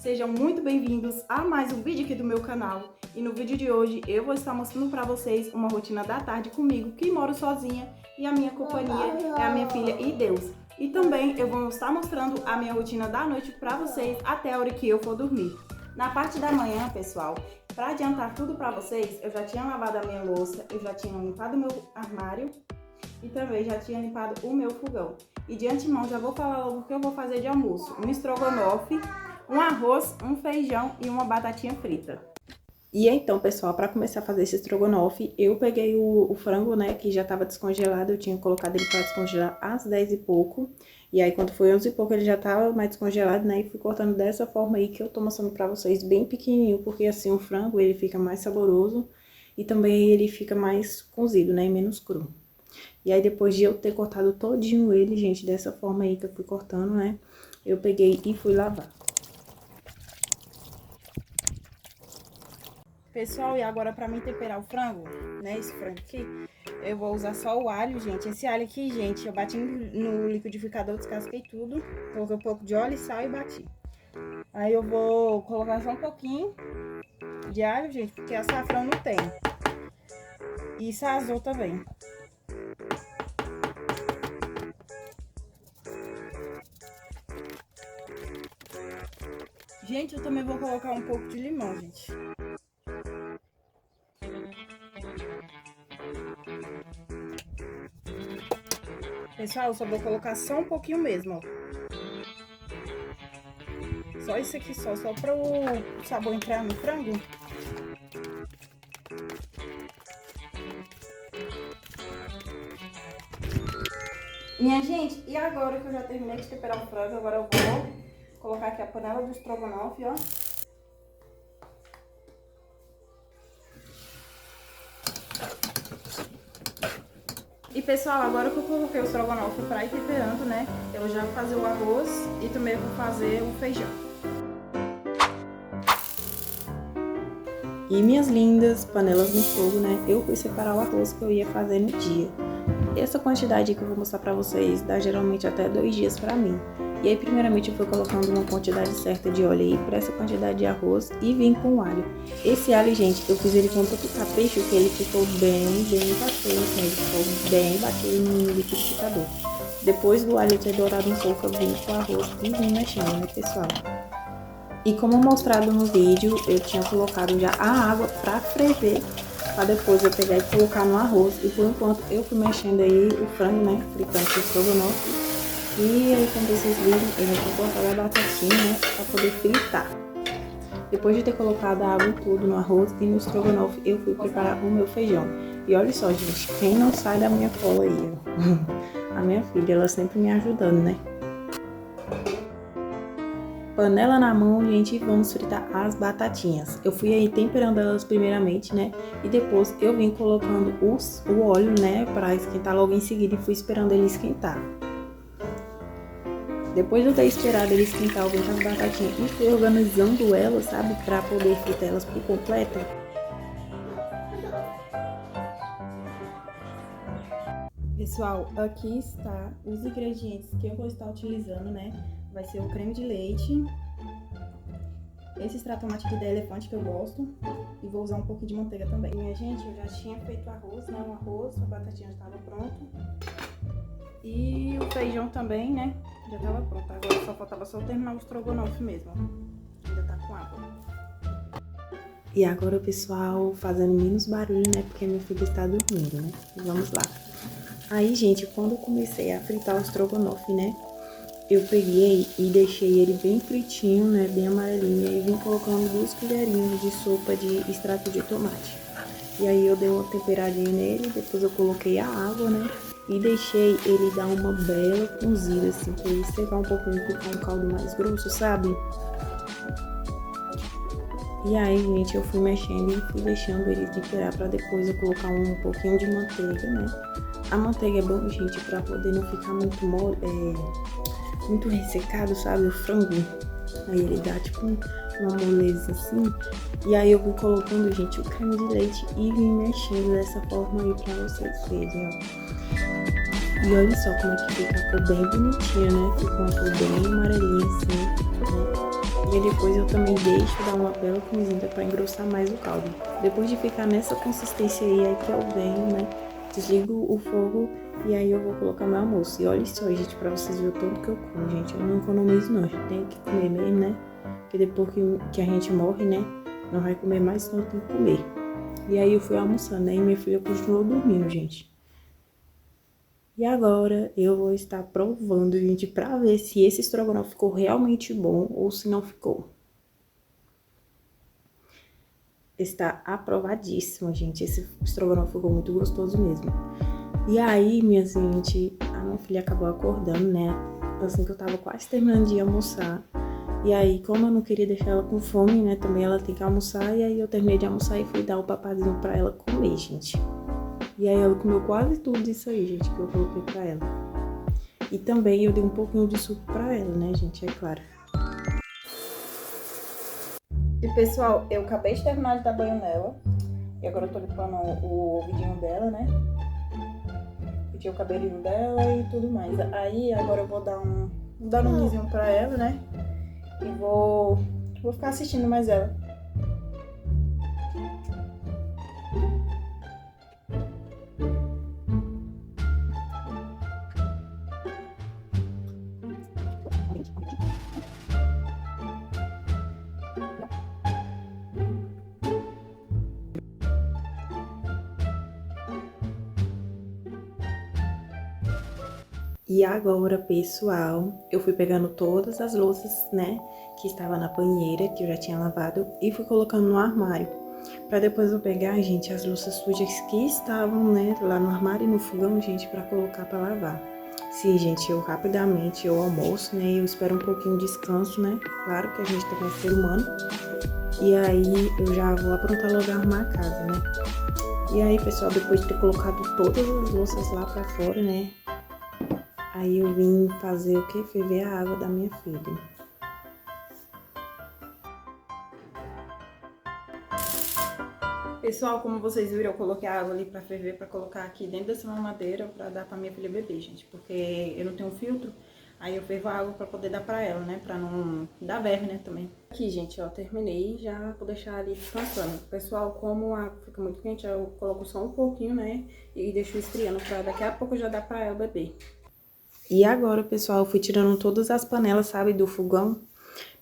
Sejam muito bem-vindos a mais um vídeo aqui do meu canal. E no vídeo de hoje eu vou estar mostrando para vocês uma rotina da tarde comigo, que moro sozinha, e a minha companhia é a minha filha e Deus. E também eu vou estar mostrando a minha rotina da noite para vocês até a hora que eu for dormir. Na parte da manhã, pessoal, para adiantar tudo para vocês, eu já tinha lavado a minha louça, eu já tinha limpado o meu armário e também já tinha limpado o meu fogão. E de antemão já vou falar logo o que eu vou fazer de almoço: um estrogonofe, um arroz, um feijão e uma batatinha frita. E então, pessoal, para começar a fazer esse estrogonofe, eu peguei o frango, né, que já estava descongelado. Eu tinha colocado ele para descongelar às 10 e pouco. E aí, quando foi 11 e pouco, ele já estava mais descongelado, né, e fui cortando dessa forma aí que eu tô mostrando para vocês, bem pequenininho, porque assim o frango, ele fica mais saboroso e também ele fica mais cozido, né, e menos cru. E aí, depois de eu ter cortado todinho ele, gente, dessa forma aí que eu fui cortando, né, eu peguei e fui lavar. Pessoal, e agora para mim temperar o frango, né, esse frango aqui, eu vou usar só o alho, gente. Esse alho aqui, gente, eu bati no liquidificador, descasquei tudo, coloquei um pouco de óleo e sal e bati. Aí eu vou colocar só um pouquinho de alho, gente, porque açafrão não tem. E sazon também. Gente, eu também vou colocar um pouco de limão, gente. Pessoal, eu só vou colocar só um pouquinho mesmo, ó. Só isso aqui, só para o sabor entrar no frango. Minha gente, e agora que eu já terminei de temperar o frango, agora eu vou colocar aqui a panela do estrogonofe, ó. E pessoal, agora que eu coloquei o estrogonofe para ir temperando, né, eu já vou fazer o arroz e também vou fazer o feijão. E minhas lindas panelas no fogo, né, eu fui separar o arroz que eu ia fazer no dia. Essa quantidade que eu vou mostrar pra vocês dá geralmente até 2 dias pra mim. E aí, primeiramente, eu fui colocando uma quantidade certa de óleo aí pra essa quantidade de arroz e vim com o alho. Esse alho, gente, eu fiz ele com tanto capricho que ele ficou bem batido, né? Ele ficou bem batido no liquidificador. Depois do alho ter dourado um pouco, eu vim com o arroz e vim mexendo, né, pessoal? E como mostrado no vídeo, eu tinha colocado já a água pra ferver, pra depois eu pegar e colocar no arroz. E por enquanto eu fui mexendo aí o frango, né, fritando com o estrogonofe. E aí, como vocês viram, eu já tinha colocado a batatinha, né, pra poder fritar. Depois de ter colocado a água e tudo no arroz e no estrogonofe, eu fui preparar o meu feijão. E olha só, gente, quem não sai da minha cola aí, ó. A minha filha, ela sempre me ajudando, né. Panela na mão, gente, vamos fritar as batatinhas. Eu fui aí temperando elas primeiramente, né? E depois eu vim colocando o óleo, né? Pra esquentar logo em seguida e fui esperando ele esquentar. Depois de eu ter esperado ele esquentar, eu vim com as batatinhas e fui organizando elas, sabe? Pra poder fritar elas por completo. Pessoal, aqui está os ingredientes que eu vou estar utilizando, né? Vai ser o creme de leite, esse extrato tomate aqui da Elefante que eu gosto, e vou usar um pouquinho de manteiga também. Minha gente, eu já tinha feito arroz, né? Um arroz, a batatinha já estava pronta. E o feijão também, né? Já estava pronto. Agora só faltava terminar o estrogonofe mesmo, ó. Ainda tá com água. E agora, pessoal, fazendo menos barulho, né? Porque meu filho está dormindo, né? Vamos lá. Aí, gente, quando eu comecei a fritar o estrogonofe, né? Eu peguei e deixei ele bem fritinho, né, bem amarelinho, e aí vim colocando 2 colherinhas de sopa de extrato de tomate. E aí eu dei uma temperadinha nele, depois eu coloquei a água, né, e deixei ele dar uma bela cozida, assim, pra ele secar um pouquinho e ficar um caldo mais grosso, sabe? E aí, gente, eu fui mexendo e fui deixando ele temperar pra depois eu colocar um pouquinho de manteiga, né. A manteiga é bom, gente, pra poder não ficar muito mole, muito ressecado, sabe, o frango. Aí ele dá tipo uma moleza assim. E aí eu vou colocando, gente, o creme de leite e vim mexendo dessa forma aí pra vocês verem, ó. E olha só como é que fica, ficou bem bonitinha, né? Ficou uma cor bem amarelinha assim, né? E aí depois eu também deixo dar uma bela cozida para engrossar mais o caldo. Depois de ficar nessa consistência aí que eu venho, né? Desligo o fogo e aí eu vou colocar meu almoço. E olha só, gente, pra vocês verem o tanto que eu como, gente. Eu não economizo não, a gente tem que comer mesmo, né? Porque depois que a gente morre, né? Não vai comer mais, então tem que comer. E aí eu fui almoçando, né? E minha filha continuou dormindo, gente. E agora eu vou estar provando, gente, pra ver se esse estrogonofe ficou realmente bom ou se não ficou. Está aprovadíssimo, gente. Esse estrogonofe ficou muito gostoso mesmo. E aí, minha gente, a minha filha acabou acordando, né? Assim que eu tava quase terminando de almoçar. E aí, como eu não queria deixar ela com fome, né? Também ela tem que almoçar. E aí eu terminei de almoçar e fui dar o papazinho pra ela comer, gente. E aí ela comeu quase tudo isso aí, gente, que eu coloquei pra ela. E também eu dei um pouquinho de suco pra ela, né, gente? É claro. E pessoal, eu acabei de terminar de dar banho nela. E agora eu tô limpando o ouvidinho dela, né? Porque o cabelinho dela e tudo mais. Aí agora eu vou dar um danonezinho pra ela, né? E vou ficar assistindo mais ela. E agora, pessoal, eu fui pegando todas as louças, né, que estava na banheira, que eu já tinha lavado, e fui colocando no armário. Pra depois eu pegar, gente, as louças sujas que estavam, né, lá no armário e no fogão, gente, pra colocar pra lavar. Sim, gente, eu rapidamente, eu almoço, né, eu espero um pouquinho de descanso, né, claro que a gente também é ser humano. E aí eu já vou aprontar logo a arrumar a casa, né. E aí, pessoal, depois de ter colocado todas as louças lá pra fora, né, aí eu vim fazer o que? Ferver a água da minha filha. Pessoal, como vocês viram, eu coloquei a água ali pra ferver, pra colocar aqui dentro dessa mamadeira pra dar pra minha filha beber, gente. Porque eu não tenho filtro, aí eu fervo a água pra poder dar pra ela, né? Pra não dar verme, né, também. Aqui, gente, ó, terminei, já vou deixar ali descansando. Pessoal, como a água fica muito quente, eu coloco só um pouquinho, né? E deixo esfriando pra daqui a pouco já dar pra ela beber. E agora, pessoal, eu fui tirando todas as panelas, sabe, do fogão,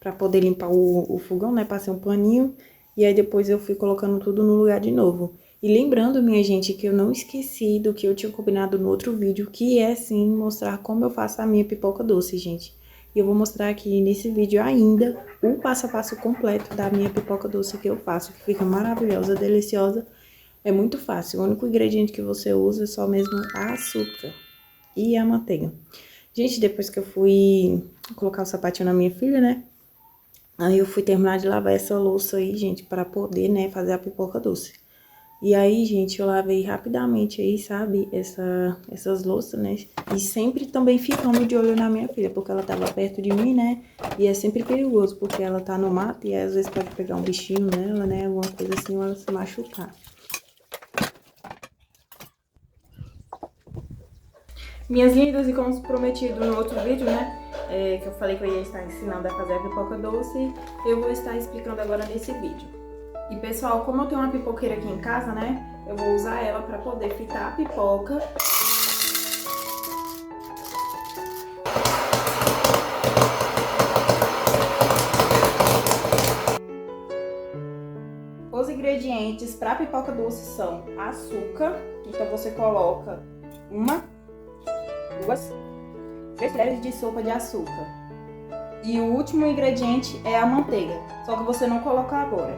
pra poder limpar o fogão, né, passei um paninho, e aí depois eu fui colocando tudo no lugar de novo. E lembrando, minha gente, que eu não esqueci do que eu tinha combinado no outro vídeo, que é, sim, mostrar como eu faço a minha pipoca doce, gente. E eu vou mostrar aqui nesse vídeo ainda o passo a passo completo da minha pipoca doce que eu faço, que fica maravilhosa, deliciosa, é muito fácil. O único ingrediente que você usa é só mesmo açúcar e a manteiga. Gente, depois que eu fui colocar o sapatinho na minha filha, né? Aí eu fui terminar de lavar essa louça aí, gente, para poder, né, fazer a pipoca doce. E aí, gente, eu lavei rapidamente aí, sabe, essas louças, né? E sempre também ficando de olho na minha filha, porque ela tava perto de mim, né? E é sempre perigoso, porque ela tá no mato e às vezes pode pegar um bichinho nela, né? Alguma coisa assim, ou ela se machucar. Minhas lindas, e como prometido no outro vídeo, né, que eu falei que eu ia estar ensinando a fazer a pipoca doce, eu vou estar explicando agora nesse vídeo. E pessoal, como eu tenho uma pipoqueira aqui em casa, né, eu vou usar ela para poder fritar a pipoca. Os ingredientes para pipoca doce são açúcar, então você coloca 3 colheres de sopa de açúcar. E o último ingrediente é a manteiga, só que você não coloca agora.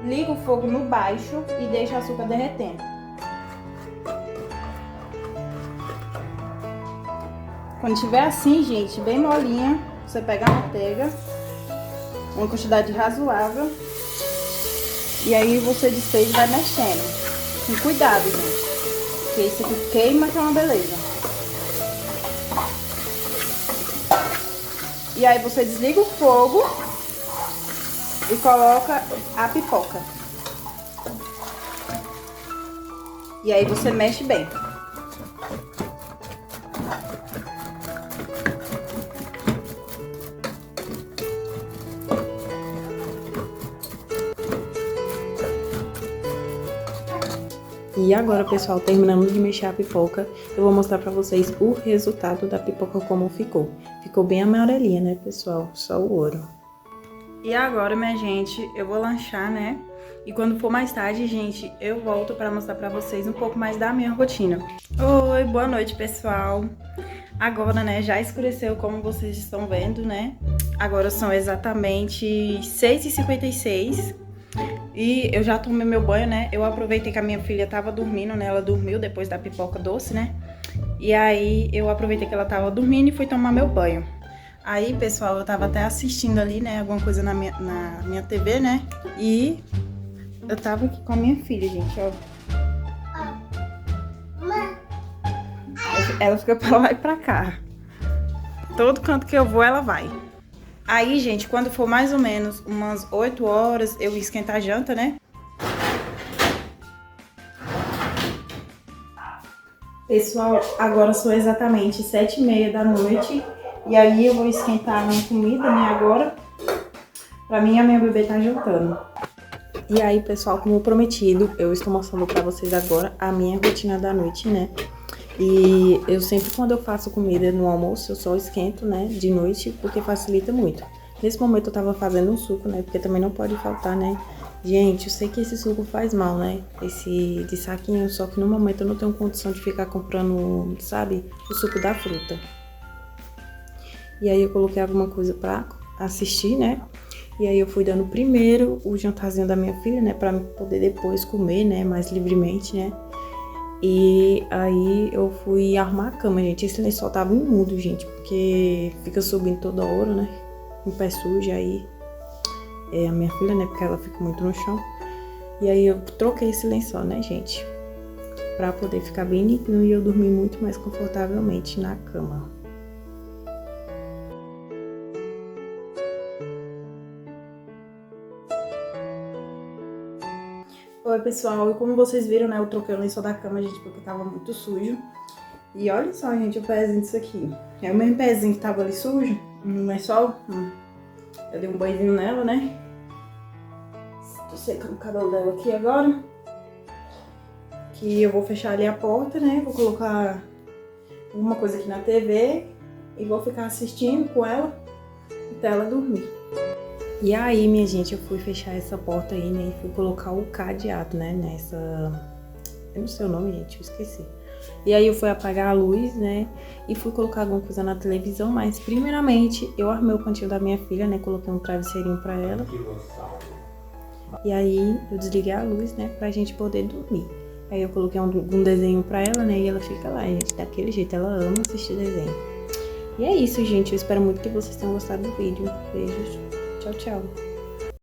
Liga o fogo no baixo e deixa o açúcar derretendo. Quando tiver assim, gente, bem molinha, você pega a manteiga, uma quantidade razoável, e aí você desfez e vai mexendo. Com cuidado, gente, porque isso aqui queima, que é uma beleza. E aí você desliga o fogo e coloca a pipoca. E aí você mexe bem. E agora, pessoal, terminando de mexer a pipoca, eu vou mostrar pra vocês o resultado da pipoca como ficou. Ficou bem amarelinha, né, pessoal? Só o ouro. E agora, minha gente, eu vou lanchar, né? E quando for mais tarde, gente, eu volto pra mostrar pra vocês um pouco mais da minha rotina. Oi, boa noite, pessoal. Agora, né, já escureceu, como vocês estão vendo, né? Agora são exatamente 6h56. E eu já tomei meu banho, né? Eu aproveitei que a minha filha tava dormindo, né? Ela dormiu depois da pipoca doce, né? E aí eu aproveitei que ela tava dormindo e fui tomar meu banho. Aí, pessoal, eu tava até assistindo ali, né? Alguma coisa na minha TV, né? E eu tava aqui com a minha filha, gente, ó. Ela fica pra lá e pra cá. Todo canto que eu vou, ela vai. Aí, gente, quando for mais ou menos umas 8 horas, eu esquentar a janta, né? Pessoal, agora são exatamente 7h30 da noite. E aí eu vou esquentar a minha comida, né, agora. Pra mim e a minha bebê tá jantando. E aí, pessoal, como prometido, eu estou mostrando pra vocês agora a minha rotina da noite, né? E eu sempre, quando eu faço comida no almoço, eu só esquento, né, de noite, porque facilita muito. Nesse momento eu tava fazendo um suco, né, porque também não pode faltar, né. Gente, eu sei que esse suco faz mal, né, esse de saquinho, só que no momento eu não tenho condição de ficar comprando, sabe, o suco da fruta. E aí eu coloquei alguma coisa pra assistir, né. E aí eu fui dando primeiro o jantarzinho da minha filha, né, pra poder depois comer, né, mais livremente, né. E aí eu fui arrumar a cama, gente. Esse lençol tava imundo, gente, porque fica subindo toda hora, né? Um pé sujo, aí é a minha filha, né? Porque ela fica muito no chão. E aí eu troquei esse lençol, né, gente? Pra poder ficar bem limpinho e eu dormir muito mais confortavelmente na cama. Oi, pessoal, e como vocês viram, né, eu troquei o lençol da cama, gente, porque tava muito sujo. E olha só, gente, o pezinho disso aqui. É o mesmo pezinho que tava ali sujo, no lençol. Eu dei um banhozinho nela, né? Tô secando o cabelo dela aqui agora. Que eu vou fechar ali a porta, né? Vou colocar alguma coisa aqui na TV e vou ficar assistindo com ela até ela dormir. E aí, minha gente, eu fui fechar essa porta aí, né, e fui colocar o cadeado, né, nessa... Eu não sei o nome, gente, eu esqueci. E aí eu fui apagar a luz, né, e fui colocar alguma coisa na televisão, mas primeiramente eu armei o cantinho da minha filha, né, coloquei um travesseirinho pra ela. E aí eu desliguei a luz, né, pra gente poder dormir. Aí eu coloquei um desenho pra ela, né, e ela fica lá, gente, daquele jeito, ela ama assistir desenho. E é isso, gente, eu espero muito que vocês tenham gostado do vídeo. Beijos. Tchau, tchau.